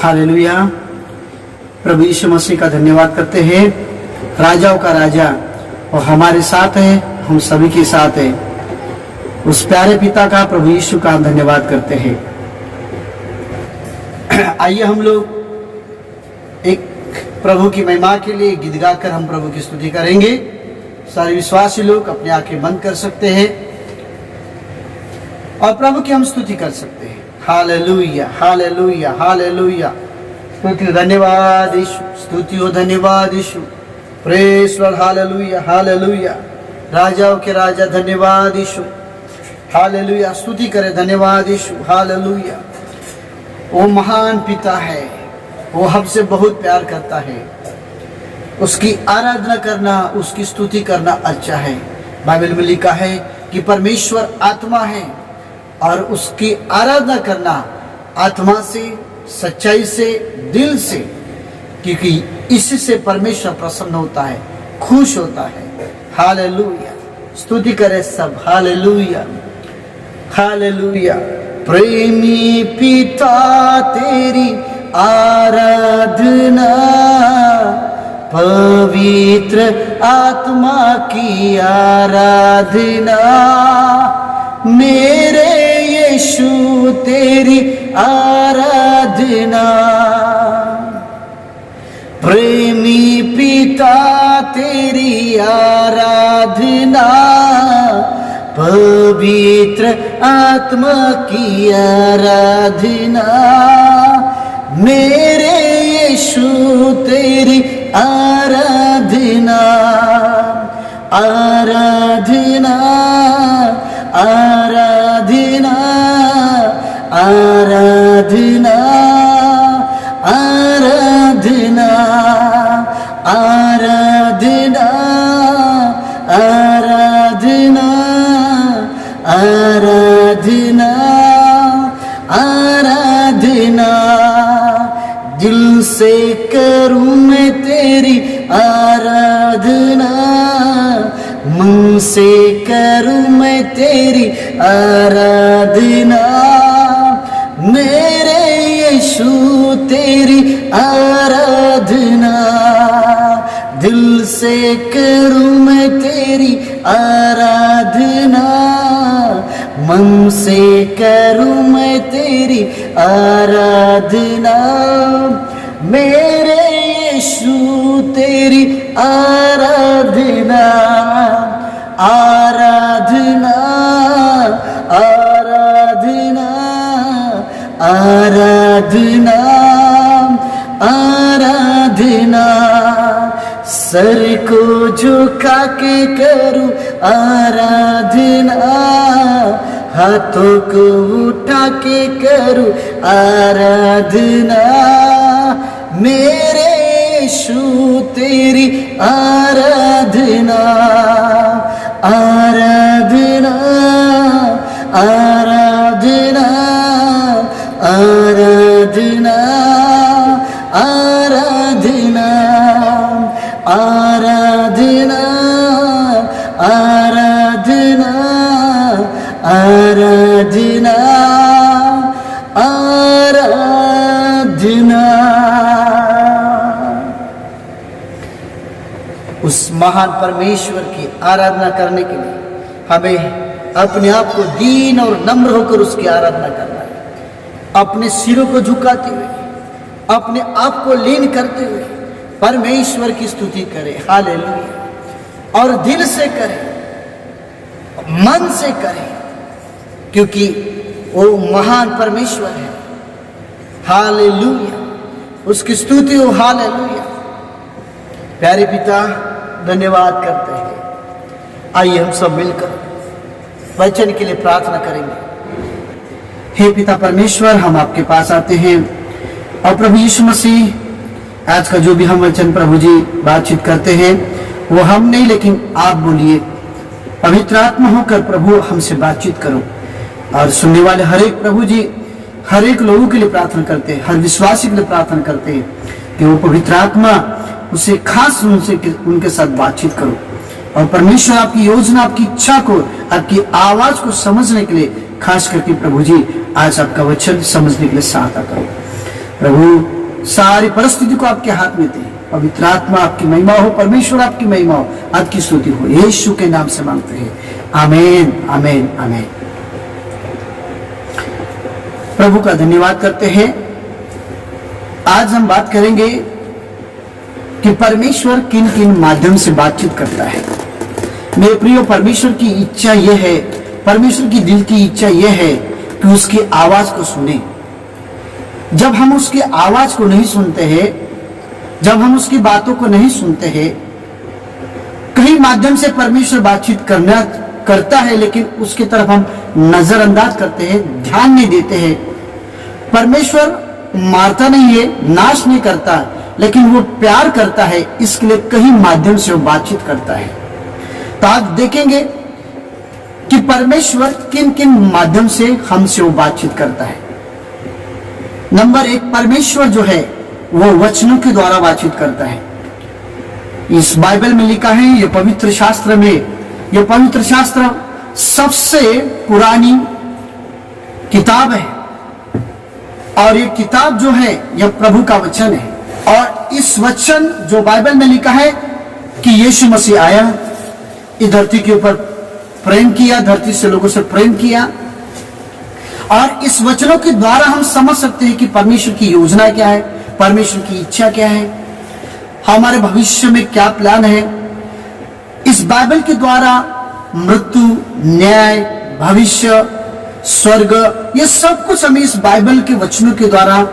Hallelujah. प्रभु यीशु मसीह का धन्यवाद करते हैं। राजाओं का राजा और हमारे साथ है, हम सभी के साथ है। उस प्यारे पिता का, प्रभु यीशु का धन्यवाद करते हैं। आइए हम लोग एक प्रभु की महिमा के लिए गीत गाकर हम प्रभु की स्तुति करेंगे। सारे विश्वासी लोग अपनी आंखें बंद कर सकते हैं और प्रभु की हम स्तुति कर सकते हैं। Hallelujah, hallelujah, hallelujah. स्तुति धन्यवाद यीशु, स्तुति हो धन्यवाद Yeshu. Praise lord, hallelujah, hallelujah. राजाओं के राजा धन्यवाद यीशु, हालेलुया। स्तुति करें, धन्यवाद यीशु, हालेलुया। वो महान पिता है, वो हमसे बहुत प्यार करता है। उसकी आराधना करना, उसकी स्तुति करना अच्छा है। बाइबल में लिखा है कि परमेश्वर आत्मा है और उसकी आराधना करना आत्मा से, सच्चाई से, दिल से, क्योंकि इससे परमेश्वर प्रसन्न होता है, खुश होता है। हालेलुया। स्तुति करें सब, हालेलुया, हालेलुया। प्रेमी पिता तेरी आराधना, पवित्र आत्मा की आराधना, मेरे यीशु तेरी आराधना। प्रेमी पिता तेरी आराधना, पवित्र आत्मा की आराधना, मेरे यीशु तेरी आराधना, आराधना, आराधना, आराधना, आराधना, आराधना, आराधना, आराधना, आराधना। दिल से करूं मैं तेरी आराधना, मन से करूं मैं तेरी आराधना, मेरे यीशु तेरी आराधना। दिल से करूं मैं तेरी आराधना, मन से करूं मैं तेरी आराधना, मेरे यीशु तेरी आराधना, आराधना, आराधना, आराधना, आराधना। सर को झुका के करूं आराधना, हाथों को उठा के करूं आराधना, मेरे यीशु तेरी आराधना, आराधना, आराधना, आराधना, आराधना, आराधना, आराधना, आराधना, आराधना। उस महान परमेश्वर की आराधना करने के लिए हमें अपने आप को दीन और नम्र होकर उसकी आराधना करना है। अपने सिरों को झुकाते हुए, अपने आप को लीन करते हुए परमेश्वर की स्तुति करें। हालेलुया। और दिल से करें, मन से करें, क्योंकि वो महान परमेश्वर है। हालेलुया। उसकी स्तुति हो। हालेलुया। प्यारे पिता, धन्यवाद करते हैं। आइए हम सब मिलकर वचन के लिए प्रार्थना करेंगे। हे पिता परमेश्वर, हम आपके पास आते हैं और प्रभु यीशु मसीह, आज का जो भी हम वचन प्रभु जी बातचीत करते हैं वो हम नहीं, लेकिन आप बोलिए। पवित्र आत्मा होकर प्रभु हमसे बातचीत करो। और सुनने वाले हर एक प्रभु जी, हर एक लोगों के लिए प्रार्थना करते हैं, हर विश्वासी के लिए प्रार्थना करते हैं कि वो पवित्र आत्मा उसे खास उनके साथ बातचीत करो। और परमेश्वर आपकी योजना, आपकी इच्छा को, आपकी आवाज को समझने के लिए खास करके प्रभु जी आज आपका वचन समझने के लिए सहायता करो। प्रभु सारी परिस्थिति को आपके हाथ में दे। पवित्र आत्मा आपकी महिमा हो, परमेश्वर आपकी महिमा हो, आपकी स्तुति हो। यीशु के नाम से मांगते हैं, आमीन, आमीन, आमीन। प्रभु का धन्यवाद करते हैं। आज हम बात करेंगे कि परमेश्वर किन किन माध्यम से बातचीत करता है। मेरे प्रियो, परमेश्वर की इच्छा यह है, परमेश्वर की दिल की इच्छा यह है कि उसकी आवाज को सुने। जब हम उसकी आवाज को नहीं सुनते हैं, जब हम उसकी बातों को नहीं सुनते हैं, कई माध्यम से परमेश्वर बातचीत करता है, लेकिन उसकी तरफ हम नजरअंदाज करते हैं, ध्यान नहीं देते हैं। परमेश्वर मारता नहीं है, नाश नहीं करता, लेकिन वो प्यार करता है, इसके लिए कई माध्यम से वो बातचीत करता है। तो आज देखेंगे कि परमेश्वर किन किन माध्यम से हमसे वो बातचीत करता है। नंबर 1, परमेश्वर जो है वो वचनों के द्वारा बातचीत करता है। इस बाइबल में लिखा है, ये पवित्र शास्त्र में, ये पवित्र शास्त्र सबसे पुरानी किताब है, और ये किताब जो है यह प्रभु का वचन है। और इस वचन जो बाइबल में लिखा है कि यीशु मसीह आया, इस धरती के ऊपर प्रेम किया, धरती से लोगों से प्रेम किया, और इस वचनों के द्वारा हम समझ सकते हैं कि परमेश्वर की योजना क्या है, परमेश्वर की इच्छा क्या है, हमारे भविष्य में क्या प्लान है। इस बाइबल के द्वारा मृत्यु, न्याय, भविष्य, स्वर्ग, ये सब कुछ हमें इस बाइबल के वचनों के द्वारा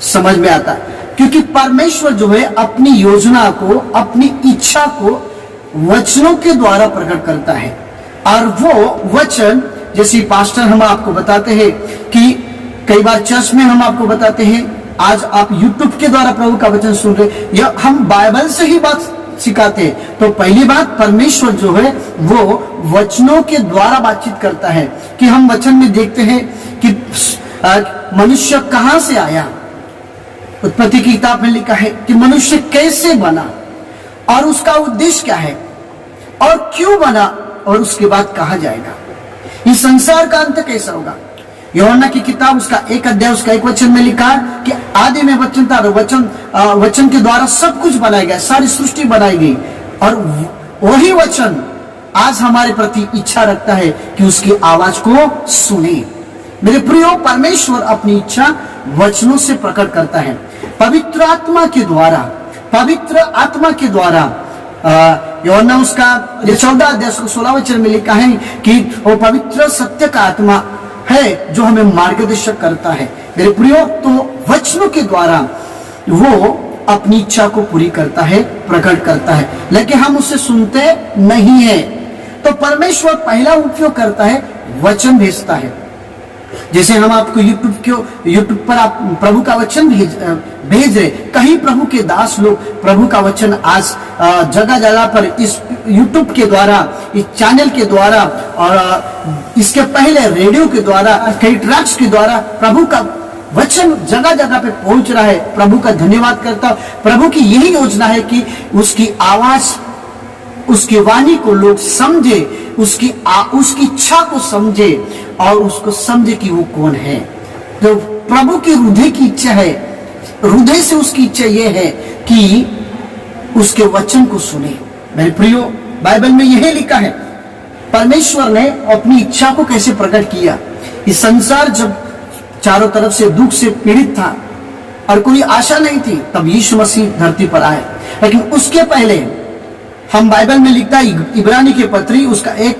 समझ में आता है। क्योंकि परमेश्वर जो है अपनी योजना को, अपनी इच्छा को वचनों के द्वारा प्रकट करता है। और वो वचन, जैसे पास्टर हम आपको बताते हैं कि कई बार चर्च में हम आपको बताते हैं, आज आप YouTube के द्वारा प्रभु का वचन सुन रहे, या हम बाइबल से ही बात सिखाते हैं। तो पहली बात, परमेश्वर जो है वो वचनों के द्वारा बातचीत करता है। कि हम वचन में देखते हैं कि मनुष्य कहां से आया। उत्पत्ति की किताब में लिखा है कि मनुष्य कैसे बना, और उसका उद्देश्य क्या है, और क्यों बना, और उसके बाद कहा जाएगा, इस संसार का अंत कैसा होगा। यूहन्ना की किताब उसका 1 अध्याय उसका 1 वचन में लिखा है कि आदि में वचन था, वचन के द्वारा सब कुछ बनाया गया, सारी सृष्टि बनाई गई, और वही वचन आज हमारे प्रति इच्छा रखता है कि उसकी आवाज को सुने। मेरे प्रियो, परमेश्वर अपनी इच्छा वचनों से प्रकट करता है, पवित्र आत्मा के द्वारा, पवित्र आत्मा के द्वारा। यूहन्ना उसका 14 अध्याय 16 वचन में लिखा है कि वो पवित्र सत्य का आत्मा है जो हमें मार्गदर्शक करता है। मेरे प्रियो, तो वचनों के द्वारा वो अपनी इच्छा को पूरी करता है, प्रकट करता है, लेकिन हम उसे सुनते नहीं है। तो परमेश्वर पहला उपयोग करता है, वचन भेजता है। जैसे हम आपको यूट्यूब पर आप प्रभु का वचन भेज रहे, कहीं प्रभु के दास लोग प्रभु का वचन आज जगह जगह पर इस यूट्यूब के द्वारा, इस चैनल के द्वारा, और इसके पहले रेडियो के द्वारा, कई ट्रैक्स के द्वारा प्रभु का वचन जगह जगह पे पहुंच रहा है। प्रभु का धन्यवाद करता हूं। प्रभु की यही योजना है कि उसकी आवाज, उसकी वाणी को लोग समझे, उसकी इच्छा को समझे, और उसको समझे कि वो कौन है। तो प्रभु की हृदय की इच्छा है, हृदय से उसकी इच्छा यह है कि उसके वचन को सुने। मेरे प्रियो, बाइबल में यही लिखा है, परमेश्वर ने अपनी इच्छा को कैसे प्रकट किया। इस संसार जब चारों तरफ से दुख से पीड़ित था और कोई आशा नहीं थी, तब यीशु मसीह धरती पर आए। लेकिन उसके पहले हम बाइबल में लिखता है, इब्रानी के पत्री उसका 1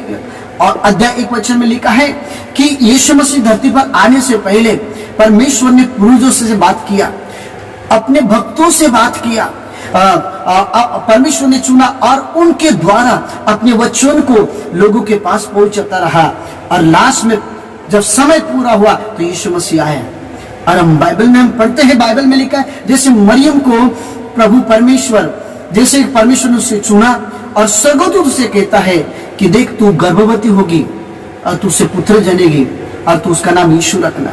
अध्याय 1 वचन में लिखा है कि यीशु मसीह धरती पर आने से पहले परमेश्वर ने पूर्वजों से बात किया, अपने भक्तों से बात किया, परमेश्वर ने चुना और उनके द्वारा अपने वचन को लोगों के पास पहुंचाता रहा। और लास्ट में जब समय पूरा हुआ तो यीशु मसीह आया। और हम बाइबल में हम पढ़ते हैं, बाइबल में लिखा है जैसे मरियम को प्रभु परमेश्वर, जैसे परमेश्वर ने उसे चुना और स्वर्गदूत उसे कहता है कि देख, तू गर्भवती होगी और तू उसे पुत्र जनेगी और तू उसका नाम यीशु रखना।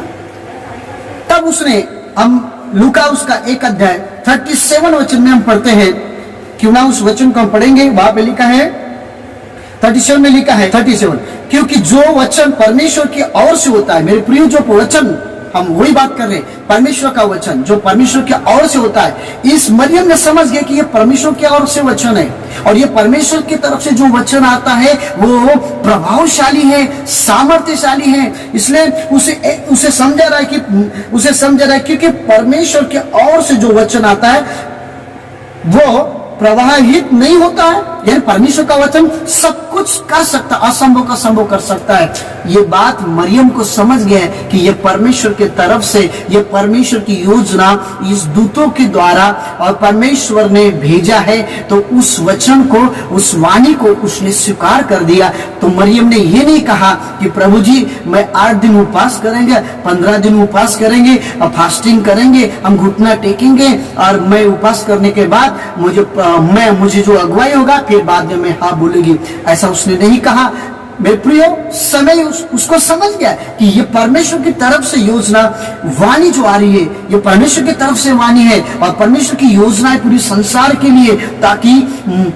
तब उसने, हम लूका उसका 1 अध्याय 37 वचन में हम पढ़ते हैं, क्यों ना उस वचन को हम पढ़ेंगे। वहां पे लिखा है 37 में लिखा है 37, क्योंकि जो वचन परमेश्वर की ओर से होता है, मेरे प्रिय, जो वचन हम वही बात कर रहे हैं, परमेश्वर का वचन जो परमेश्वर की ओर से होता है। इस मरियम ने समझ गया कि ये परमेश्वर की ओर से वचन है, और ये परमेश्वर की तरफ से जो वचन आता है वो प्रभावशाली है, सामर्थ्यशाली है। इसलिए उसे समझा रहा है क्योंकि परमेश्वर की ओर से जो वचन आता है वो प्रवाहित नहीं होता है। यानी परमेश्वर का वचन सब कुछ कर सकता, असंभव का संभव कर सकता है। ये बात मरियम को समझ गया है कि ये परमेश्वर के तरफ से, ये परमेश्वर की योजना इस दूतों के द्वारा और परमेश्वर ने भेजा है। तो उस वचन को, उस वाणी को उसने स्वीकार कर दिया। तो मरियम ने ये नहीं कहा कि प्रभु जी मैं 8 दिन उपवास करेंगे, 15 दिन उपवास करेंगे और फास्टिंग करेंगे, हम घुटना टेकेंगे और मैं उपवास करने के बाद मुझे जो अगुवाई होगा फिर बाद में मैं हाँ बोलूंगी। ऐसा उसने नहीं कहा। मेरे प्रियो, समय उसको समझ गया कि ये परमेश्वर की तरफ से योजना, वाणी जो आ रही है ये परमेश्वर की तरफ से वाणी है, और परमेश्वर की योजना है पूरी संसार के लिए, ताकि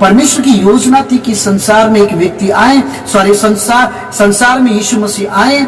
परमेश्वर की योजना थी कि संसार में एक व्यक्ति आए, संसार में यीशु मसीह आए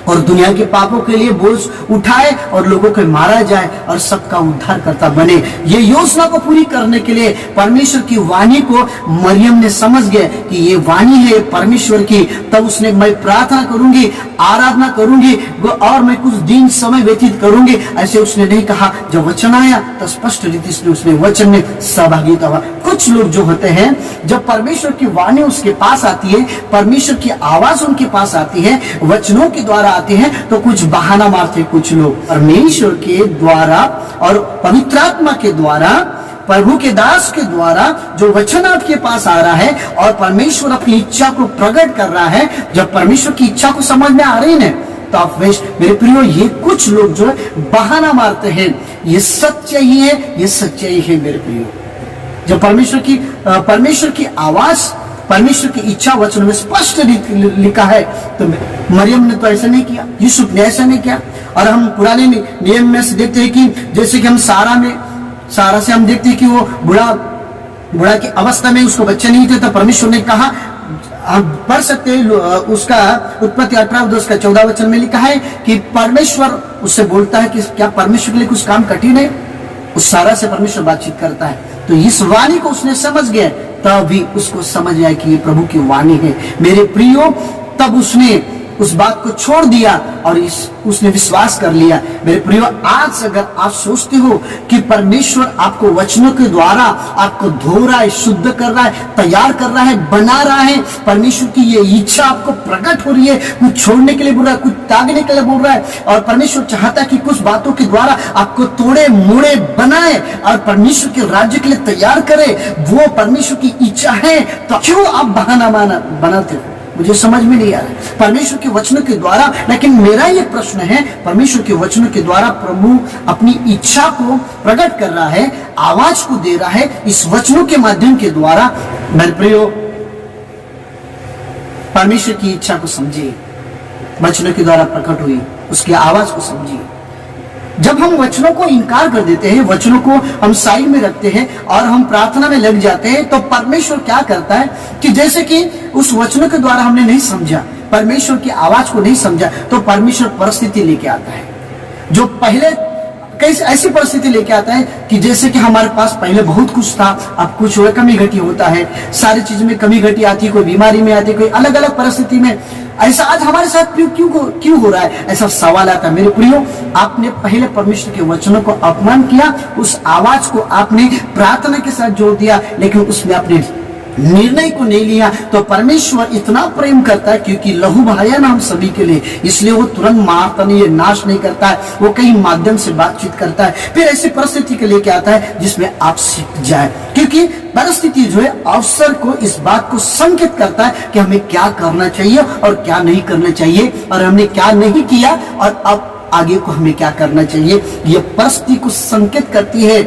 और दुनिया के पापों के लिए बोझ उठाए और लोगों को मारा जाए और सबका उद्धार करता बने। ये योजना को पूरी करने के लिए परमेश्वर की वाणी को मरियम ने समझ गए कि ये वाणी है परमेश्वर की। तब उसने मैं प्रार्थना करूंगी, आराधना करूंगी और मैं कुछ दिन समय व्यतीत करूंगी, ऐसे उसने नहीं कहा। जब वचन आया तो स्पष्ट रीति से उसने वचन में सहभागिता हुआ। कुछ लोग जो होते हैं, जब परमेश्वर की वाणी उसके पास आती है, परमेश्वर की आवाज उनके पास आती है, वचनों के द्वारा आते हैं, तो कुछ बहाना मारते कुछ लोग। परमेश्वर के द्वारा और पवित्र आत्मा के द्वारा, प्रभु के दास के द्वारा जो वचन आपके पास आ रहा है और परमेश्वर अपनी इच्छा को प्रकट कर रहा है, जब परमेश्वर की इच्छा को समझ में आ रही है तो आप मेरे प्रियो, ये कुछ लोग जो है बहाना मारते हैं। ये सच्चाई है, ये सच्चाई है मेरे प्रियो। जब परमेश्वर की आवाज, परमेश्वर की इच्छा वचन में स्पष्ट लिखा है, तो मरियम ने तो ऐसा नहीं किया, यूसुफ ने ऐसा नहीं किया। और हम पुराने नियम में से देखते हैं कि जैसे कि हम सारा से हम देखते हैं कि वो बुढ़ा की अवस्था में उसको बच्चे नहीं थे, तो परमेश्वर ने कहा, हम पढ़ सकते हैं उसका उत्पत्ति 18:14 वचन में लिखा है कि परमेश्वर उससे बोलता है कि क्या परमेश्वर के लिए कुछ काम कठिन है। उस सारा से परमेश्वर बातचीत करता है। तो इस वाणी को उसने समझ गया, तब भी उसको समझ आया कि ये प्रभु की वाणी है मेरे प्रियो। तब उसने उस बात को छोड़ दिया और उसने विश्वास कर लिया। मेरे प्रियो, आज अगर आप सोचते हो कि परमेश्वर आपको वचनों के द्वारा आपको धो रहा है, शुद्ध कर रहा है, तैयार कर रहा है, बना रहा है, परमेश्वर की ये इच्छा आपको प्रकट हो रही है, कुछ छोड़ने के लिए बोल रहा है, कुछ त्यागने के लिए बोल रहा है, और परमेश्वर चाहता है कि कुछ बातों के द्वारा आपको तोड़े मोड़े बनाए और परमेश्वर के राज्य के लिए तैयार करे, वो परमेश्वर की इच्छा है, तो क्यों आप बहाना बनाते हो? मुझे समझ में नहीं आ रहा। परमेश्वर के वचनों के द्वारा, लेकिन मेरा ये प्रश्न है, परमेश्वर के वचनों के द्वारा प्रभु अपनी इच्छा को प्रकट कर रहा है, आवाज को दे रहा है इस वचनों के माध्यम के द्वारा। मेरे प्रियो, परमेश्वर की इच्छा को समझिए, वचनों के द्वारा प्रकट हुई उसकी आवाज को समझिए। जब हम वचनों को इनकार कर देते हैं, वचनों को हम साइड में रखते हैं और हम प्रार्थना में लग जाते हैं, तो परमेश्वर क्या करता है कि जैसे कि उस वचनों के द्वारा हमने नहीं समझा, परमेश्वर की आवाज को नहीं समझा, तो परमेश्वर परिस्थिति लेके आता है। जो पहले कैसे ऐसी परिस्थिति लेके आता है कि जैसे कि हमारे पास पहले बहुत कुछ था, अब कुछ और कमी घटी होता है, सारी चीज में कमी घटी आती है, कोई बीमारी में आती है, कोई अलग अलग परिस्थिति में। ऐसा आज हमारे साथ क्यों हो रहा है? ऐसा सवाल आता है। मेरे प्रियो, आपने पहले परमेश्वर के वचनों को अपमान किया, उस आवाज को आपने प्रार्थना के साथ जोड़ दिया, लेकिन उसमें आपने निर्णय को नहीं लिया। तो परमेश्वर इतना प्रेम करता है क्योंकि लहू बहाया ना हम सभी के लिए, इसलिए वो तुरंत मारता नहीं है, नाश नहीं करता है, वो कई माध्यम से बातचीत करता है, फिर ऐसी परिस्थिति के लेके आता है जिसमें आप सीख जाए। क्योंकि परिस्थिति जो है अवसर को, इस बात को संकेत करता है कि हमें क्या करना चाहिए और क्या नहीं करना चाहिए, और हमने क्या नहीं किया और अब आगे को हमें क्या करना चाहिए। यह परिस्थिति को संकेत करती है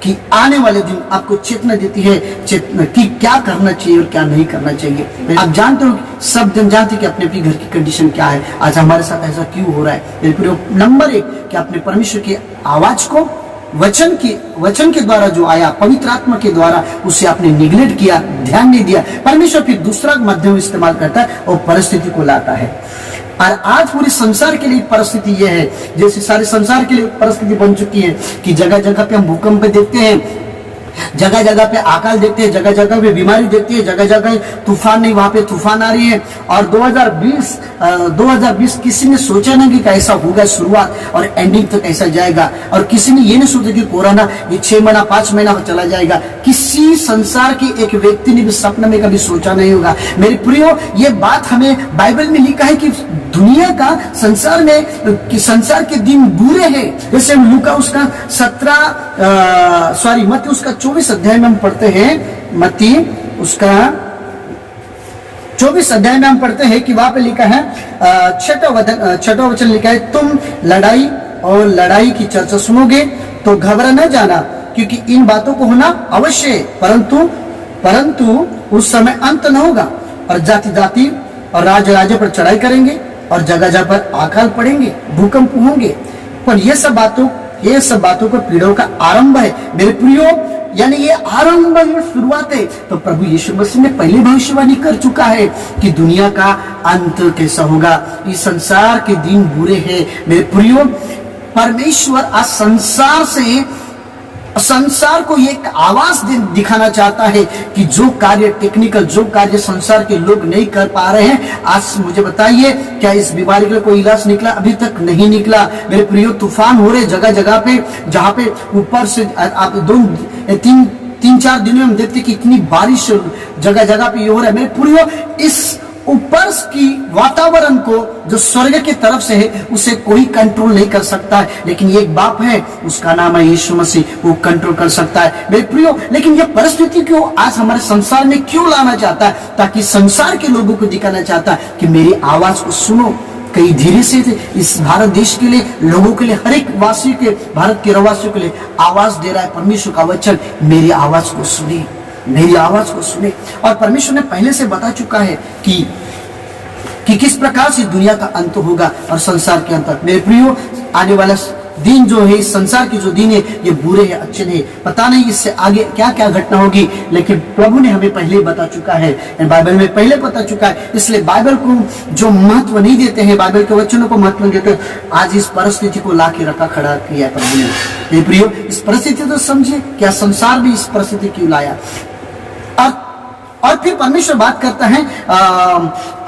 कि आने वाले दिन आपको चेतना देती है, चेतना कि क्या करना चाहिए और क्या नहीं करना चाहिए। आप जानते हो, सब जन जानते कि अपने अपनी घर की कंडीशन क्या है, आज हमारे साथ ऐसा क्यों हो रहा है। नंबर 1 कि आपने परमेश्वर की आवाज को, वचन के द्वारा जो आया, पवित्र आत्मा के द्वारा, उसे आपने निगलेक्ट किया, ध्यान नहीं दिया। परमेश्वर फिर दूसरा माध्यम इस्तेमाल करता है और परिस्थिति को लाता है। और आज पूरे संसार के लिए परिस्थिति यह है, जैसे सारे संसार के लिए परिस्थिति बन चुकी है कि जगह जगह पे हम भूकंप देखते हैं, जगह जगह पे अकाल देखते हैं, जगह जगह पे बीमारी देखते हैं, जगह जगह तूफान नहीं वहां पे तूफान आ रही है। और 2020 किसी ने सोचा नहीं कि कैसा होगा शुरुआत और एंडिंग तक कैसा जाएगा, और किसी ने ये नहीं सोचा कि कोरोना ये 6 महीना 5 महीना चला जाएगा। किसी संसार के एक व्यक्ति ने भी सपने में कभी सोचा नहीं होगा। मेरे प्रियो, ये बात हमें बाइबल में लिखा है कि दुनिया का संसार में कि संसार के दिन बुरे हैं। जैसे लूका उसका 17 मत्ती उसका 24 अध्याय में हम पढ़ते हैं, मत्ती उसका 24 अध्याय में हम पढ़ते हैं कि वहां पे लिखा है, छठा वचन लिखा है, तुम लड़ाई और लड़ाई की चर्चा सुनोगे तो घबरा न जाना, क्योंकि इन बातों को होना अवश्य है, परंतु उस समय अंत न होगा। और जाति जाति और राज्य राज्य पर चढ़ाई करेंगे और जगह जगह पर अकाल पड़ेंगे, भूकंप होंगे। पर ये सब बातों को पीड़ों का आरंभ है मेरे प्रियो, यानी ये आरंभ, ये शुरुआत है। तो प्रभु यीशु मसीह ने पहले भविष्यवाणी कर चुका है कि दुनिया का अंत कैसा होगा, इस संसार के दिन बुरे हैं मेरे प्रियो। परमेश्वर आज संसार को एक आवाज दिखाना चाहता है कि जो कार्य टेक्निकल, जो कार्य संसार के लोग नहीं कर पा रहे हैं, आज मुझे बताइए क्या इस बीमारी के लिए कोई इलाज निकला? अभी तक नहीं निकला मेरे प्रियो। तूफान हो रहे जगह जगह पे, जहाँ पे ऊपर से आप 3-4 दिनों में हम देखते कि इतनी बारिश जगह जगह पे ये हो रहा है मेरे प्रियो। इस ऊपर की वातावरण को जो स्वर्ग की तरफ से है उसे कोई कंट्रोल नहीं कर सकता है, लेकिन एक बाप है, उसका नाम है यीशु मसीह, वो कंट्रोल कर सकता है मेरे प्रियो। लेकिन ये परिस्थिति को आज हमारे संसार में क्यों लाना चाहता है? ताकि संसार के लोगों को दिखाना चाहता है कि मेरी आवाज को सुनो। कई धीरे से इस भारत देश के लिए, लोगों के लिए, हर एक वासी के, भारत के रहवासियों के लिए आवाज दे रहा है परमेश्वर का वचन, मेरी आवाज को सुनिए, मेरी आवाज को सुने। और परमेश्वर ने पहले से बता चुका है कि किस प्रकार से दुनिया का अंत होगा और संसार के अंत। मेरे प्रियो, आने वाला दिन जो है, इस संसार के जो दिन है, ये बुरे हैं, अच्छे नहीं। पता नहीं इससे आगे क्या क्या घटना होगी, लेकिन प्रभु ने हमें पहले बता चुका है, बाइबल में पहले बता चुका है। इसलिए बाइबल को जो महत्व नहीं देते हैं, बाइबल के वचनों को महत्व नहीं देते, आज इस परिस्थिति को ला के रखा खड़ा किया है प्रभु ने। मेरे प्रियो, इस परिस्थिति तो समझे, क्या संसार भी इस परिस्थिति क्यों लाया। और फिर परमेश्वर बात करता है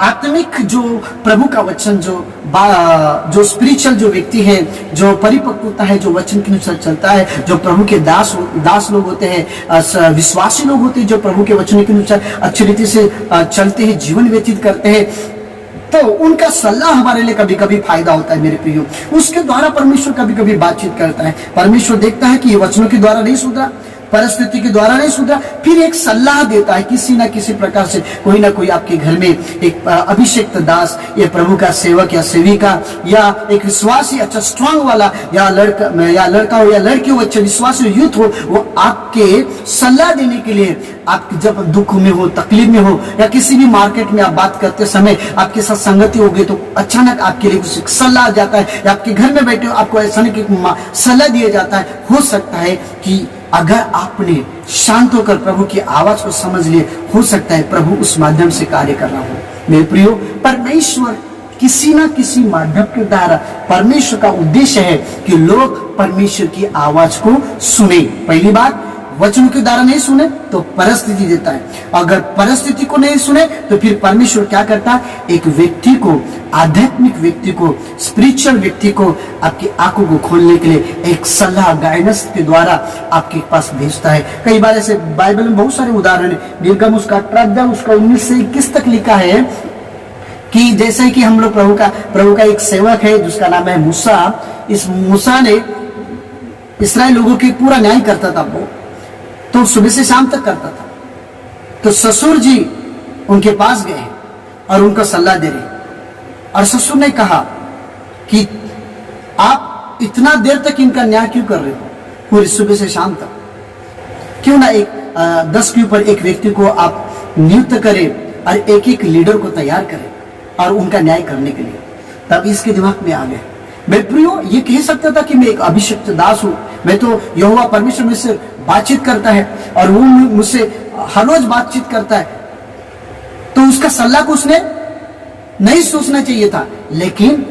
आत्मिक जो प्रभु का वचन, जो स्पिरिचुअल जो व्यक्ति है, जो परिपक्वता है, जो वचन के अनुसार चलता है, जो प्रभु के दास लोग होते हैं, विश्वासी लोग होते हैं, जो प्रभु के वचन के अनुसार अच्छी रीति से चलते हैं, जीवन व्यतीत करते हैं, तो उनका सलाह हमारे लिए कभी कभी फायदा होता है मेरे प्रियो। उसके द्वारा परमेश्वर कभी कभी बातचीत करता है। परमेश्वर देखता है कि ये वचनों के द्वारा नहीं सुधरा, परिस्थिति के द्वारा नहीं सुधरा, फिर एक सलाह देता है किसी ना किसी प्रकार से। कोई ना कोई आपके घर में एक अभिषेक दास या प्रभु का सेवक या सेविका या एक विश्वासी अच्छा स्ट्रांग वाला या लड़का हो या लड़की हो, अच्छा विश्वासी यूथ हो, वो आपके सलाह देने के लिए, आप जब दुख में हो, तकलीफ में हो, या किसी भी मार्केट में आप बात करते समय आपके साथ संगति हो गई तो अचानक आपके लिए कुछ सलाह जाता है, या आपके घर में बैठे हो आपको ऐसा नहीं कि सलाह दिया जाता है। हो सकता है कि अगर आपने शांत होकर प्रभु की आवाज को समझ लिए, हो सकता है प्रभु उस माध्यम से कार्य कर रहा हो मेरे प्रियो। परमेश्वर किसी ना किसी माध्यम के द्वारा, परमेश्वर का उद्देश्य है कि लोग परमेश्वर की आवाज को सुने। पहली बात, वचनों के द्वारा नहीं सुने तो परिस्थिति देता है, अगर परिस्थिति को नहीं सुने तो फिर परमेश्वर क्या करता है, एक व्यक्ति को, आध्यात्मिक व्यक्ति को, स्पिरिचुअल व्यक्ति को आपकी आंखों को खोलने के लिए एक सलाह, गाइडेंस के द्वारा आपके पास भेजता है। कई बार ऐसे बाइबल में बहुत सारे उदाहरण है। निर्गम उसका 18 उसका 19 से 21 तक लिखा है कि जैसे कि हम लोग प्रभु का एक सेवक है जिसका नाम है मूसा। इस मूसा ने इस्राएल लोगों की पूरा न्याय करता था, वो तो सुबह से शाम तक करता था। तो ससुर जी उनके पास गए और उनका सलाह दे रहे, और ससुर ने कहा कि आप इतना देर तक इनका न्याय क्यों कर रहे हो, पूरी सुबह से शाम तक? क्यों ना एक 10 के ऊपर एक व्यक्ति को आप नियुक्त करें और एक एक लीडर को तैयार करें और उनका न्याय करने के लिए। तब इसके दिमाग में आ गया, मेरे प्रियो, ये कह सकता था कि मैं एक अभिषिक्त दास हूं, मैं तो यहोवा परमेश्वर मुझसे बातचीत करता है और वो मुझसे हर रोज बातचीत करता है, तो उसका सलाह को उसने नहीं सोचना चाहिए था। लेकिन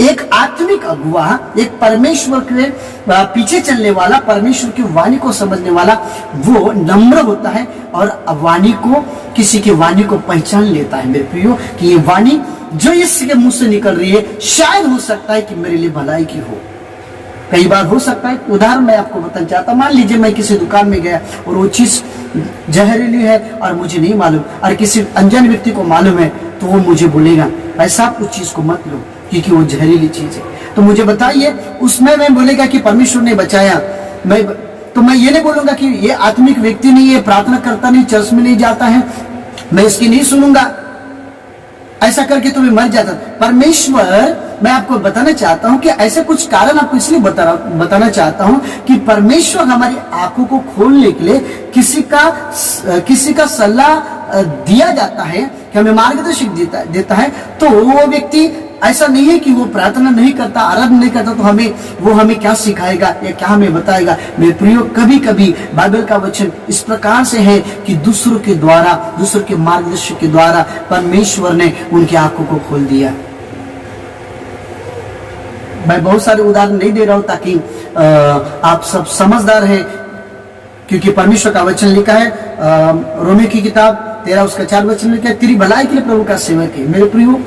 एक आत्मिक अगुआ, एक परमेश्वर के पीछे चलने वाला, परमेश्वर की वाणी को समझने वाला, वो नम्र होता है और वाणी को, किसी की वाणी को पहचान लेता है मेरे प्रियो, कि ये वाणी जो इसके मुंह से निकल रही है शायद हो सकता है कि मेरे लिए भलाई की हो। कई बार हो सकता है, उदाहरण मैं आपको बताना चाहता हूं, मान लीजिए मैं किसी दुकान में गया और वो चीज जहरीली है और मुझे नहीं मालूम, और किसी अनजान व्यक्ति को मालूम है, तो वो मुझे बोलेगा भाई साहब उस चीज को मत लो क्योंकि वो जहरीली चीज है। तो मुझे बताइए, उसमें मैं बोलेगा कि परमेश्वर ने बचाया, तो मैं ये नहीं बोलूंगा कि ये आत्मिक व्यक्ति नहीं है, प्रार्थना करता नहीं, चर्च में नहीं जाता है, मैं इसकी नहीं सुनूंगा, ऐसा करके तो मैं मर जाता। परमेश्वर, मैं आपको बताना चाहता हूं कि ऐसे कुछ कारण आपको इसलिए बताना चाहता हूं कि परमेश्वर हमारी आंखों को खोलने के लिए किसी का सलाह दिया जाता है, कि हमें मार्गदर्शक देता है, तो वो व्यक्ति ऐसा नहीं है कि वो प्रार्थना नहीं करता, आराधना नहीं करता, तो वो हमें क्या सिखाएगा या क्या हमें बताएगा। मेरे प्रियो, कभी कभी बाइबल का वचन इस प्रकार से है कि दूसरों के द्वारा, दूसरों के मार्गदर्शक के द्वारा परमेश्वर ने उनकी आंखों को खोल दिया। मैं बहुत सारे उदाहरण नहीं दे रहा हूं ताकि आप सब समझदार हैं, क्योंकि परमेश्वर का वचन लिखा है, रोमी की किताब 13:4 लिखा है, तेरी भलाई के लिए प्रभु का सेवक है। मेरे प्रियो,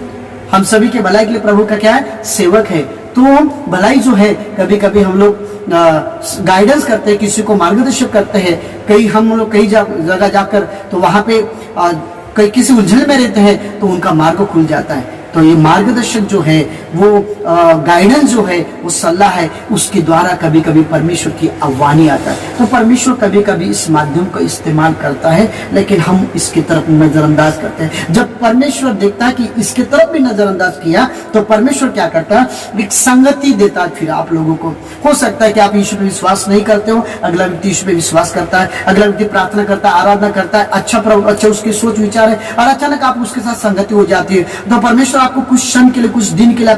हम सभी के भलाई के लिए प्रभु का क्या है? सेवक है। तो भलाई जो है, कभी कभी हम लोग गाइडेंस करते हैं, किसी को मार्गदर्शन करते हैं, हम लोग कई जगह जाकर तो वहां पे कई किसी उलझन में रहते हैं तो उनका मार्ग खुल जाता है। तो ये मार्गदर्शक जो है, वो गाइडेंस जो है, वो सलाह है, उसके द्वारा कभी कभी परमेश्वर की आह्वानी आता है। तो परमेश्वर कभी कभी इस माध्यम को इस्तेमाल करता है, लेकिन हम इसकी तरफ नजरअंदाज करते हैं। जब परमेश्वर देखता है कि इसके तरफ भी नजरअंदाज किया, तो परमेश्वर क्या करता है? एक संगति देता है फिर आप लोगों को। हो सकता है कि आप यीशु पे विश्वास नहीं करते हो, अगला व्यक्ति यीशु पे विश्वास करता है, अगला व्यक्ति प्रार्थना करता है, आराधना करता है, अच्छा उसकी सोच विचार है, और अचानक आप उसके साथ संगति हो जाती है। तो परमेश्वर आपको कुछ क्षण के लिए, कुछ दिन के लिए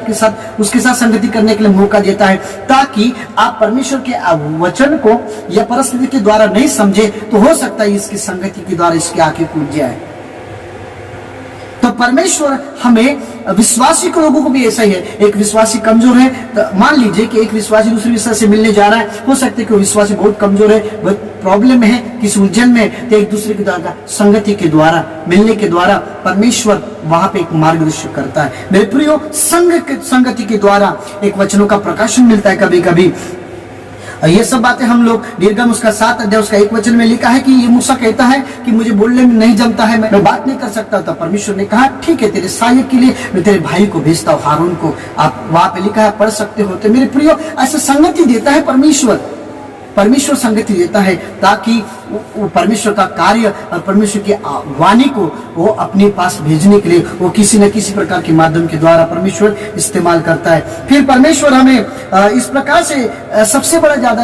उसके साथ संगति करने के लिए मौका देता है, ताकि आप परमेश्वर के वचन को या परिस्थिति के द्वारा नहीं समझे, तो हो सकता है इसकी संगति के द्वारा इसकी आंखें खुल जाए। तो परमेश्वर हमें, विश्वासी के लोगों को भी ऐसा ही है। एक विश्वासी कमजोर है, तो मान लीजिए कि एक विश्वासी दूसरे विश्वासी से मिलने जा रहा है, हो सकता है कि वो विश्वासी बहुत कमजोर है, बहुत प्रॉब्लम में है, किसी उलझन में, तो एक दूसरे के द्वारा संगति के द्वारा, मिलने के द्वारा परमेश्वर वहां पे एक मार्गदर्शन करता है। मेरे प्रियो, संगति के द्वारा एक वचनों का प्रकाशन मिलता है। कभी कभी ये सब बातें हम लोग निर्गम उसका 7 अध्याय उसका 1 वचन में लिखा है कि ये मूसा कहता है कि मुझे बोलने में नहीं जमता है, मैं बात नहीं कर सकता। तो परमेश्वर ने कहा ठीक है, तेरे सहायक के लिए मैं तेरे भाई को भेजता हूँ, हारून को। आप वहां पे लिखा है, पढ़ सकते हो। तो मेरे प्रियो, ऐसा संगति देता है परमेश्वर संगति देता है, ताकि वो परमेश्वर का कार्य और परमेश्वर की वाणी को वो अपने पास भेजने के लिए वो किसी न किसी प्रकार के माध्यम के द्वारा परमेश्वर इस्तेमाल करता है। फिर परमेश्वर हमें इस प्रकार से सबसे बड़ा ज्यादा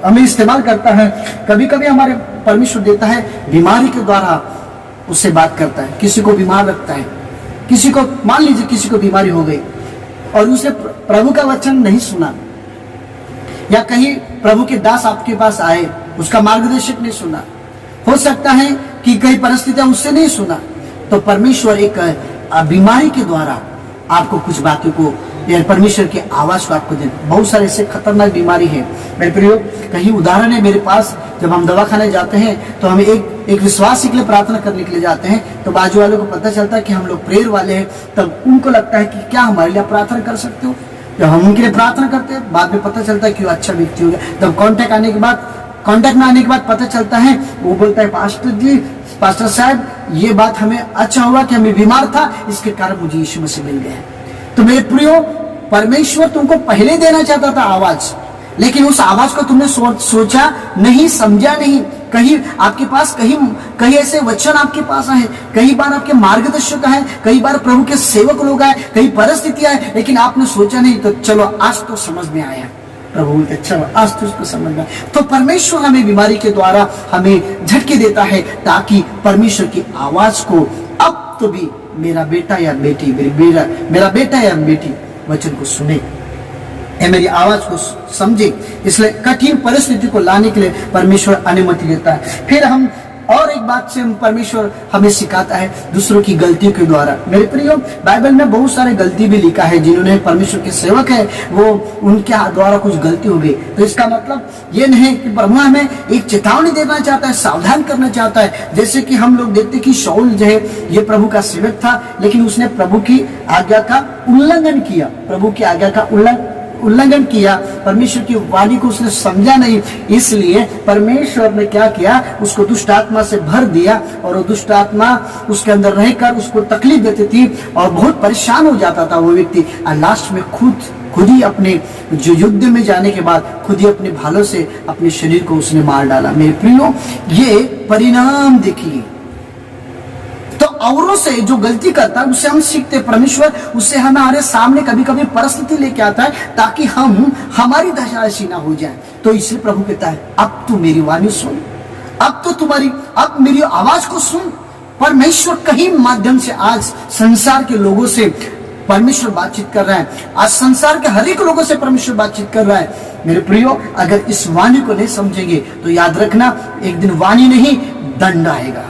हमें इस्तेमाल करता है। कभी कभी हमारे परमेश्वर देता है, बीमारी के द्वारा उससे बात करता है, किसी को बीमार रखता है, किसी को, मान लीजिए किसी को बीमारी हो गई और उसने प्रभु का वचन नहीं सुना, या कहीं प्रभु के दास आपके पास आए, उसका मार्गदर्शक नहीं सुना, हो सकता है कि कई परिस्थितियां उससे नहीं सुना, तो परमेश्वर एक बीमारी के द्वारा आपको कुछ बातों को, या परमेश्वर की आवाज को आपको दे। बहुत सारे ऐसे खतरनाक बीमारी है मेरे प्रियो। कहीं उदाहरण है मेरे पास, जब हम दवाखाने जाते हैं तो हमें एक विश्वासी के लिए प्रार्थना करने के लिए जाते हैं, तो बाजू वालों को पता चलता है कि हम लोग प्रेयर वाले हैं, तब उनको लगता है कि क्या हमारे लिए प्रार्थना कर सकते हो। जब हम उनके लिए प्रार्थना करते हैं, बाद में पता चलता है कि वो अच्छा व्यक्ति हो गया। तब कांटेक्ट में आने के बाद पता चलता है, वो बोलता है पास्टर साहब, ये बात हमें अच्छा हुआ कि हमें बीमार था, इसके कारण मुझे यीशु मसीह मिल गया। तो मेरे प्रियो, परमेश्वर तुमको पहले देना चाहता था आवाज, लेकिन उस आवाज को तुमने सोचा नहीं, समझा नहीं। कहीं आपके पास कहीं ऐसे वचन आपके पास आए, कई बार आपके मार्गदर्शक है, कई बार प्रभु के सेवक लोग आए, कई परिस्थितियां आए, लेकिन आपने सोचा नहीं। तो चलो आज तो समझ में आया, प्रभु बोलते चलो आज तो उसको समझ में आया। तो परमेश्वर हमें बीमारी के द्वारा हमें झटके देता है, ताकि परमेश्वर की आवाज को अब तो भी मेरा बेटा या बेटी, मेरा बेटा या बेटी वचन को सुने, मेरी आवाज को समझे। इसलिए कठिन परिस्थिति को लाने के लिए परमेश्वर अनुमति देता है। फिर हम और एक बात से परमेश्वर हमें सिखाता है, दूसरों की गलतियों के द्वारा। मेरे प्रियो, बाइबल में बहुत सारे गलती भी लिखा है, जिन्होंने परमेश्वर के सेवक है वो उनके द्वारा कुछ गलती हो गई। तो इसका मतलब ये नहीं कि प्रभु हमें एक चेतावनी देना चाहता है, सावधान करना चाहता है। जैसे कि हम लोग देखते कि शाऊल जो है ये प्रभु का सेवक था, लेकिन उसने प्रभु की आज्ञा का उल्लंघन किया, प्रभु की आज्ञा का उल्लंघन किया, परमेश्वर की वाणी को उसने समझा नहीं। इसलिए परमेश्वर ने क्या किया, उसको दुष्ट आत्मा से भर दिया, और वो दुष्ट आत्मा उसके अंदर रहकर उसको तकलीफ देती थी और बहुत परेशान हो जाता था वो व्यक्ति। और लास्ट में खुद ही अपने जो युद्ध में जाने के बाद खुद ही अपने भालों से अपने शरीर को उसने मार डाला। मेरे प्रियो, ये परिणाम देखिए। तो औरों से जो गलती करता है उससे हम सीखते, परमेश्वर उससे हमारे सामने कभी कभी परिस्थिति लेके आता है ताकि हमारी दशा ऐसी ना हो जाए। तो इसलिए प्रभु कहता है, अब तू मेरी वाणी सुन, अब मेरी आवाज को सुन। परमेश्वर कहीं माध्यम से आज संसार के लोगों से परमेश्वर बातचीत कर रहा है, आज संसार के हर एक लोगों से परमेश्वर बातचीत कर रहा है। मेरे प्रियो, अगर इस वाणी को नहीं समझेंगे तो याद रखना, एक दिन वाणी नहीं दंड आएगा।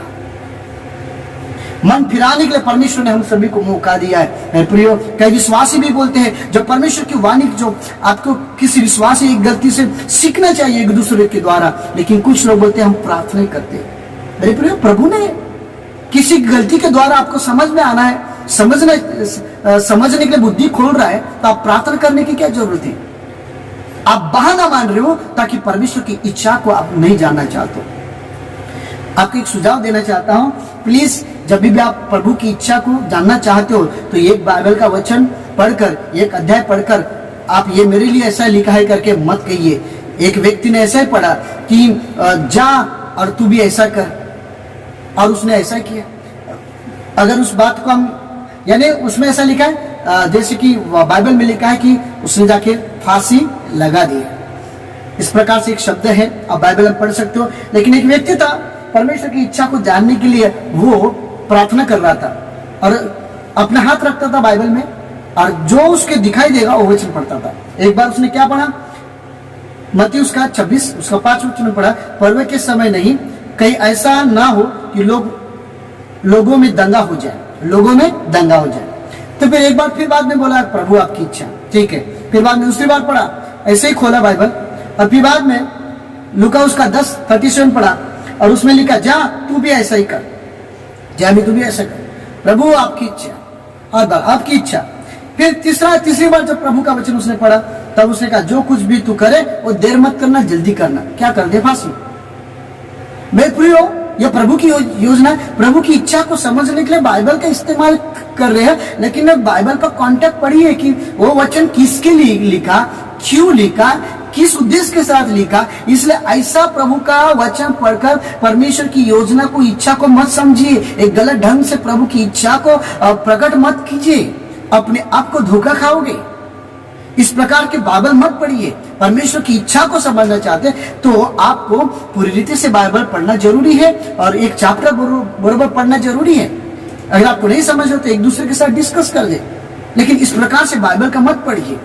मन फिराने के लिए परमेश्वर ने हम सभी को मौका दिया है। मेरे प्रियो, कई विश्वासी भी बोलते हैं जब परमेश्वर की वाणी, जो आपको किसी विश्वासी एक गलती से सीखना चाहिए एक दूसरे के द्वारा, लेकिन कुछ लोग बोलते हैं हम प्रार्थना करते। मेरे प्रियो, प्रभु ने किसी गलती के द्वारा आपको समझ में आना है, समझने के लिए बुद्धि खोल रहा है, तो आप प्रार्थना करने की क्या जरूरत है? आप बहाना मान रहे हो ताकि परमेश्वर की इच्छा को आप नहीं जानना चाहते हो। आपको एक सुझाव देना चाहता हूं, प्लीज जब भी आप प्रभु की इच्छा को जानना चाहते हो तो एक बाइबल का वचन पढ़कर, एक अध्याय पढ़कर आप ये मेरे लिए ऐसा लिखा है करके मत कहिए। एक व्यक्ति ने ऐसा ही पढ़ा कि जा और तू भी ऐसा कर, और उसने ऐसा किया। अगर उस बात को हम, यानी उसमें ऐसा लिखा है जैसे कि बाइबल में लिखा है कि उसने जाके फांसी लगा दी। इस प्रकार से एक शब्द है, आप बाइबल में पढ़ सकते हो। लेकिन एक व्यक्ति था, परमेश्वर की इच्छा को जानने के लिए वो प्रार्थना कर रहा था और अपना हाथ रखता था बाइबल में, और जो उसके दिखाई देगा वो वचन पढ़ता था। एक बार उसने क्या पढ़ा, मत्ती उसका 26 उसका 5 वचन पढ़ा, पर्व के समय नहीं, कहीं ऐसा ना हो कि लोगों में दंगा हो जाए, लोगों में दंगा हो जाए। तो फिर एक बार फिर बाद में बोला प्रभु आपकी इच्छा, ठीक है। फिर बाद में दूसरी बार पढ़ा, ऐसे ही खोला बाइबल, और फिर बाद में लूका उसका 10:37 पढ़ा, और उसमें लिखा जा तू भी ऐसा ही कर, जा भी तू भी ऐसा कर, प्रभु आपकी इच्छा, और बार आपकी इच्छा। फिर तीसरी बार जब प्रभु का वचन उसने पढ़ा, तब उसने कहा जो कुछ भी तू करे वो देर मत करना, जल्दी करना। क्या कर दे, फांसी। मेरे प्रियो, यह प्रभु की योजना, प्रभु की इच्छा को समझने के लिए बाइबल का इस्तेमाल कर रहे हैं, लेकिन बाइबल का कॉन्टेक्स्ट पढ़िए कि वो वचन किसके लिए लिखा, क्यों लिखा, किस उद्देश्य के साथ लिखा। इसलिए ऐसा प्रभु का वचन पढ़कर परमेश्वर की योजना को, इच्छा को मत समझिए, एक गलत ढंग से प्रभु की इच्छा को प्रकट मत कीजिए, अपने आप को धोखा खाओगे। इस प्रकार के बाइबल मत पढ़िए। परमेश्वर की इच्छा को समझना चाहते तो आपको पूरी रीति से बाइबल पढ़ना जरूरी है, और एक चैप्टर बरोबर पढ़ना जरूरी है। अगर आपको नहीं समझ तो एक दूसरे के साथ डिस्कस कर दे, लेकिन इस प्रकार से बाइबल का मत पढ़िए,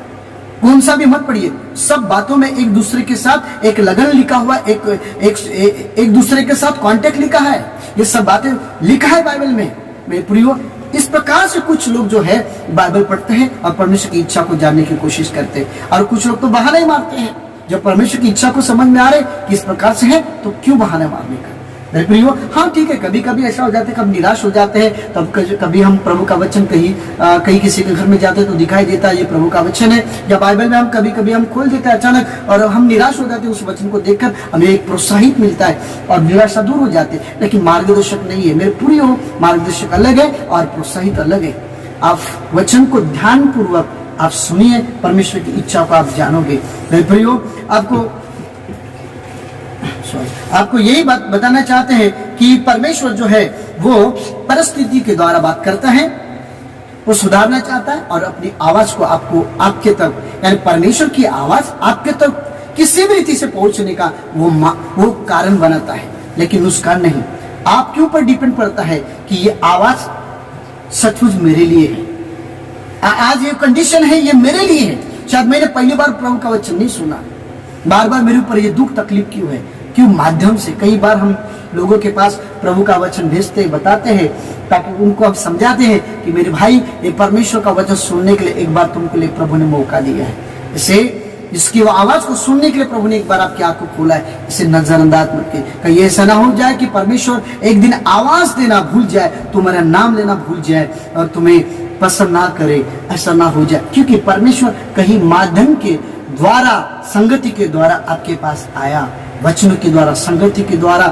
कौन सा भी मत पढ़िए। सब बातों में एक दूसरे के साथ एक लगन लिखा हुआ, एक दूसरे के साथ कांटेक्ट लिखा है, ये सब बातें लिखा है बाइबल में। मेरे प्रियो, इस प्रकार से कुछ लोग जो है बाइबल पढ़ते हैं और परमेश्वर की इच्छा को जानने की कोशिश करते हैं, और कुछ लोग तो बहाना ही मारते हैं। जब परमेश्वर की इच्छा को समझ में आ रहे कि इस प्रकार से है तो क्यों बहाना मारने का। मेरे प्रियो, हाँ ठीक है, कभी कभी ऐसा हो जाता है, कभी निराश हो जाते हैं, तब कभी हम प्रभु का वचन कहीं किसी के घर में जाते हैं तो दिखाई देता है ये प्रभु का वचन है, या बाइबल में हम कभी हम खोल देते हैं अचानक, और हम निराश हो जाते हैं। उस वचन को देखकर हमें एक प्रोत्साहित मिलता है और निराशा दूर हो जाती है, लेकिन मार्गदर्शक नहीं है। मेरे प्रियो, मार्गदर्शक अलग है और प्रोत्साहित अलग है। आप वचन को ध्यान पूर्वक आप सुनिए, परमेश्वर की इच्छा को आप जानोगे। मेरे प्रियो, आपको यही बात बताना चाहते हैं कि परमेश्वर जो है वो परिस्थिति के द्वारा बात करता है, वो सुधारना चाहता है, और अपनी आवाज को आपके तक, यानी परमेश्वर की आवाज आपके तक किसी भी रीति से पहुंचने का वो कारण बनाता है, लेकिन उसका नहीं। आपके ऊपर डिपेंड पड़ता है कि ये आवाज सचमुच मेरे लिए है, आज ये कंडीशन है, ये मेरे लिए है। शायद मैंने पहली बार प्रभु का वचन नहीं सुना, बार बार मेरे ऊपर ये दुख तकलीफ क्यों है, क्यों माध्यम से। कई बार हम लोगों के पास प्रभु का वचन भेजते बताते हैं, ताकि उनको हम समझाते हैं कि मेरे भाई, ये परमेश्वर का वचन सुनने के लिए एक बार तुमको लिए प्रभु ने मौका दिया है। इसे इसकी वो आवाज को सुनने के लिए प्रभु ने एक बार आपकी आंख को खोला है। इसे नजरअंदाज मत कीजिए। कहीं ऐसा ना हो जाए कि परमेश्वर एक दिन आवाज देना भूल जाए, तुम्हारा नाम लेना भूल जाए और तुम्हें पसंद ना करे, ऐसा ना हो जाए। क्योंकि परमेश्वर कहीं माध्यम के द्वारा, संगति के द्वारा आपके पास आया, वचनों के द्वारा, संगति के द्वारा,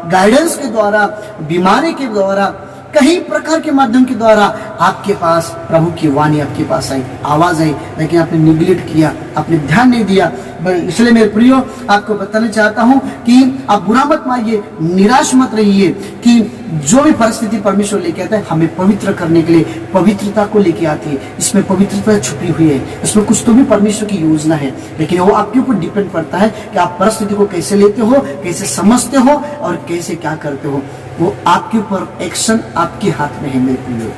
गाइडेंस के द्वारा, बीमारी के द्वारा, कई प्रकार के माध्यम के द्वारा आपके पास प्रभु की वाणी आपके पास आई, आवाज आई, लेकिन आपने निगलेक्ट किया, आपने ध्यान नहीं दिया। इसलिए मेरे प्रियो, आपको बताना चाहता हूं कि आप बुरा मत मानिए, निराश मत रहिए कि जो भी परिस्थिति परमेश्वर लेके आता है, हमें पवित्र करने के लिए पवित्रता को लेके आती है। इसमें पवित्रता छुपी हुई है, इसमें कुछ तो भी परमेश्वर की योजना है, लेकिन वो आपके ऊपर डिपेंड करता है कि आप परिस्थिति को कैसे लेते हो, कैसे समझते हो और कैसे क्या करते हो। वो आपके ऊपर, एक्शन आपके हाथ में है मेरे प्रियो।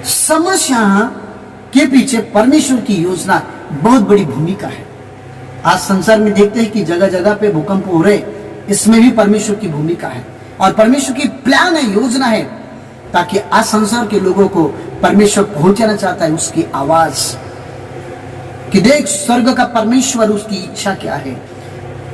समस्या के पीछे परमेश्वर की योजना बहुत बड़ी भूमिका है। आज संसार में देखते हैं कि जगह जगह पे भूकंप हो रहे, इसमें भी परमेश्वर की भूमिका है और परमेश्वर की प्लान है, योजना है, ताकि आज संसार के लोगों को परमेश्वर पहुंचाना चाहता है उसकी आवाज कि देख स्वर्ग का परमेश्वर, उसकी इच्छा क्या है।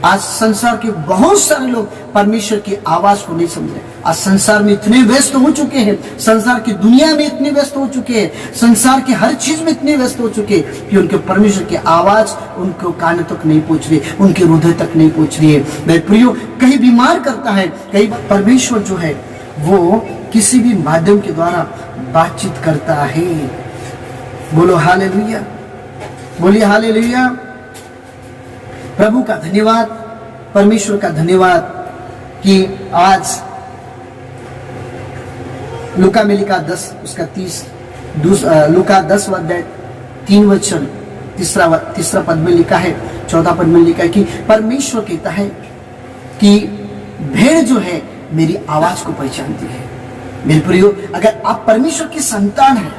आज संसार के बहुत सारे लोग परमेश्वर की आवाज को नहीं समझ रहे। आज संसार में इतने व्यस्त हो चुके हैं, संसार की दुनिया में इतने व्यस्त हो चुके हैं, संसार की हर चीज में इतने व्यस्त हो चुके हैं कि उनके परमेश्वर की आवाज उनको कान तक नहीं पहुंच रही, उनके हृदय तक नहीं पहुंच रही है। मेरे प्रियो, कहीं बीमार करता है, कई बार परमेश्वर जो है वो किसी भी माध्यम के द्वारा बातचीत करता है। बोलो हालेलुया, बोलिए हालेलुया। प्रभु का धन्यवाद, परमेश्वर का धन्यवाद कि आज लूका में लिखा 10 उसका 30 लूका 10 अध्याय 3 वचन तीसरा पद में लिखा है, 14 पद में लिखा है कि परमेश्वर कहता है कि भेड़ जो है मेरी आवाज को पहचानती है। मेरे प्रियो, अगर आप परमेश्वर की संतान हैं,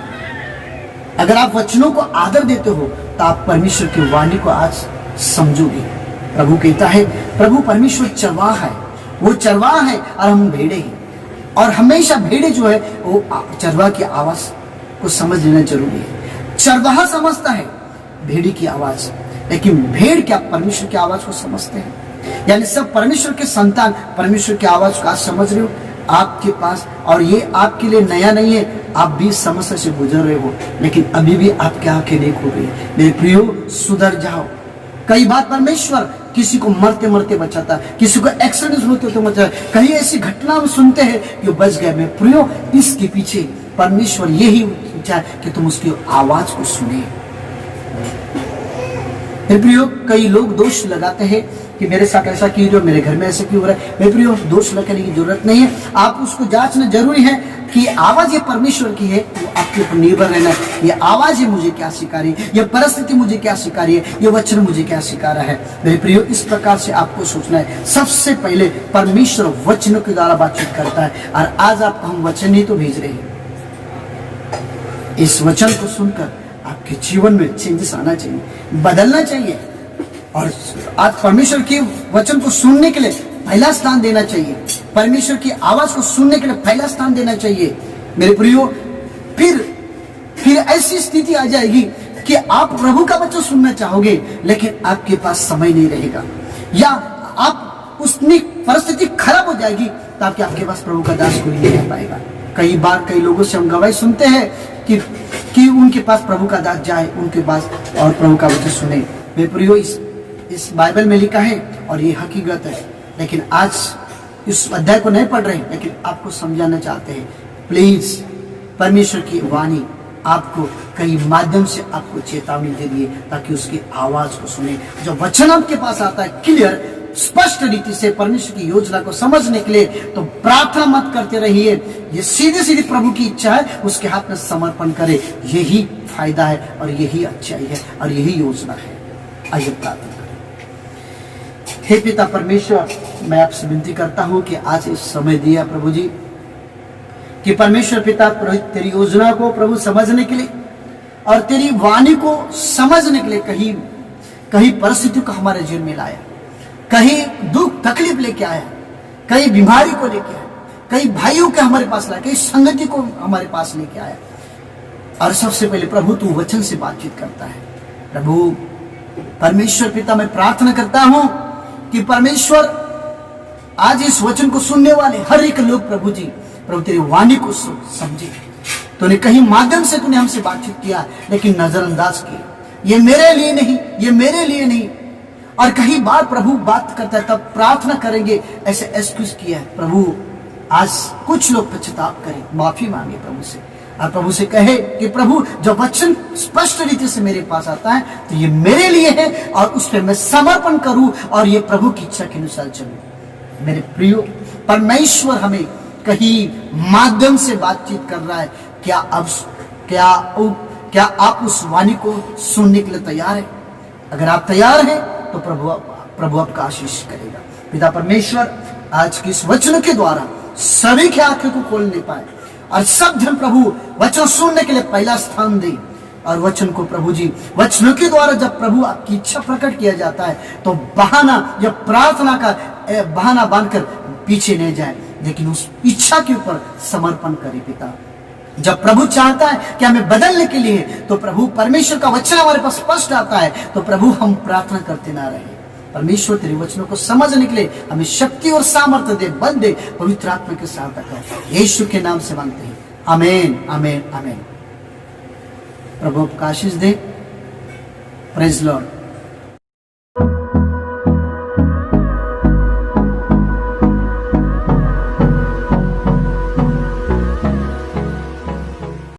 अगर आप वचनों को आदर देते हो, तो आप परमेश्वर की वाणी को आज समझोगे। प्रभु कहता है, प्रभु परमेश्वर चरवाहा है, वो चरवाहा है और हम भेड़े हैं। और हमेशा भेड़े जो है वो चरवाहा की आवाज को समझ लेना जरूरी है। चरवाहा समझता है भेड़ी की आवाज, लेकिन भेड़ क्या परमेश्वर की आवाज को समझते हैं? यानी सब परमेश्वर के संतान परमेश्वर की आवाज को आज समझ रहे हो आपके पास। और ये आपके लिए नया नहीं है, आप भी समस्या से गुजर रहे हो, लेकिन अभी भी आपकी आंखें नहीं खुल रही। मेरे प्रियो, सुधर जाओ। कई बार परमेश्वर किसी को मरते मरते बचाता है, किसी को एक्सीडेंट होते होते बचाता है, कहीं ऐसी घटना सुनते हैं कि बच गए। मेरे प्रियो, इसके पीछे परमेश्वर यही इच्छा है कि तुम उसकी आवाज को सुने। मेरे प्रियो, कई लोग दोष लगाते हैं कि मेरे साथ ऐसा क्यों हो रहा है, मेरे घर में ऐसा क्यों हो रहा है। मेरे प्रियो, दोष लगाने की जरूरत नहीं है। आप उसको जांचना जरूरी है कि आवाज ये परमेश्वर की है, वो आपके ऊपर निर्भर रहना है। ये आवाज है मुझे क्या सिखा रही है, ये परिस्थिति मुझे क्या सिखा रही है, ये वचन मुझे क्या सिखा रहा है। मेरे प्रियो, इस प्रकार से आपको सोचना है। सबसे पहले परमेश्वर वचनों के द्वारा बातचीत करता है, और आज आपको हम वचन ही तो भेज रहे हैं। इस वचन को सुनकर आपके जीवन में चेंजेस आना चाहिए, बदलना चाहिए। और आज परमेश्वर के वचन को सुनने के लिए पहला स्थान देना चाहिए, परमेश्वर की आवाज को सुनने के लिए पहला स्थान देना चाहिए। मेरे प्रियो, फिर ऐसी स्थिति आ जाएगी कि आप प्रभु का वचन सुनना चाहोगे, लेकिन आपके पास समय नहीं रहेगा, या आप उसमें परिस्थिति खराब हो जाएगी तो आपके पास प्रभु का दास कोई नहीं रह पाएगा। कई बार कई लोगों से हम गवाही सुनते हैं कि उनके पास प्रभु का दास जाए, उनके पास और प्रभु का वचन सुने। मेरे प्रियो, इस बाइबल में लिखा है और ये हकीकत है, लेकिन आज इस अध्याय को नहीं पढ़ रहे, लेकिन आपको समझाना चाहते हैं। प्लीज, परमेश्वर की वाणी आपको कई माध्यम से आपको चेतावनी दे रही है, ताकि उसकी आवाज को सुने। जो वचन आपके पास आता है क्लियर, स्पष्ट रीति से परमेश्वर की योजना को समझने के लिए, तो प्रार्थना मत करते रहिए। ये सीधी सीधी प्रभु की इच्छा है, उसके हाथ में समर्पण करें। यही फायदा है और यही अच्छाई है और यही योजना है। आइए प्रार्थना। हे पिता परमेश्वर, मैं आपसे विनती करता हूं कि आज इस समय दिया प्रभु जी, कि परमेश्वर पिता तेरी योजना को प्रभु समझने के लिए और तेरी वाणी को समझने के लिए कहीं परिस्थितियों को हमारे जीवन में लाया, कहीं दुख तकलीफ लेके आया, कई बीमारी को लेके आया, कई भाइयों के हमारे पास लाया, कई संगति को हमारे पास लेके आया। और सबसे पहले प्रभु तू वचन से बातचीत करता है। प्रभु परमेश्वर पिता, मैं प्रार्थना करता हूं कि परमेश्वर आज इस वचन को सुनने वाले हर एक लोग प्रभु जी, प्रभु तेरी वाणी को समझे। तूने कहीं माध्यम से तूने हमसे बातचीत किया, लेकिन नजरअंदाज किया, ये मेरे लिए नहीं, ये मेरे लिए नहीं। और कहीं बार प्रभु बात करता है तब प्रार्थना करेंगे, ऐसे एक्सक्यूज किया है। प्रभु आज कुछ लोग पश्चाताप करें, माफी मांगे प्रभु से, और प्रभु से कहे कि प्रभु जो वचन स्पष्ट रीति से मेरे पास आता है तो ये मेरे लिए है, और उस पर मैं समर्पण करूं और ये प्रभु की इच्छा के अनुसार चलूं। मेरे प्रियो, परमेश्वर हमें कहीं माध्यम से बातचीत कर रहा है। क्या आप उस वाणी को सुनने के लिए तैयार है? अगर आप तैयार हैं तो प्रभु आपका आशीष करेगा। पिता परमेश्वर, आज के इस वचन के द्वारा सभी की आंखें को खोलने पाए, और सब जन प्रभु वचन सुनने के लिए पहला स्थान दे। और वचन को प्रभु जी, वचनों के द्वारा जब प्रभु आपकी इच्छा प्रकट किया जाता है तो बहाना या प्रार्थना का बहाना बांधकर पीछे नहीं जाए, लेकिन उस इच्छा के ऊपर समर्पण करे। पिता, जब प्रभु चाहता है कि हमें बदलने के लिए, तो प्रभु परमेश्वर का वचन हमारे पास स्पष्ट आता है, तो प्रभु हम प्रार्थना करते ना रहे। परमेश्वर तेरे वचनों को समझने के लिए हमें शक्ति और सामर्थ्य दे, बल दे, पवित्र आत्मा के सहायता कर। यीशु के नाम से मांगते हैं, आमीन, आमीन, आमीन। प्रभु आपका आशीष दे। Praise Lord.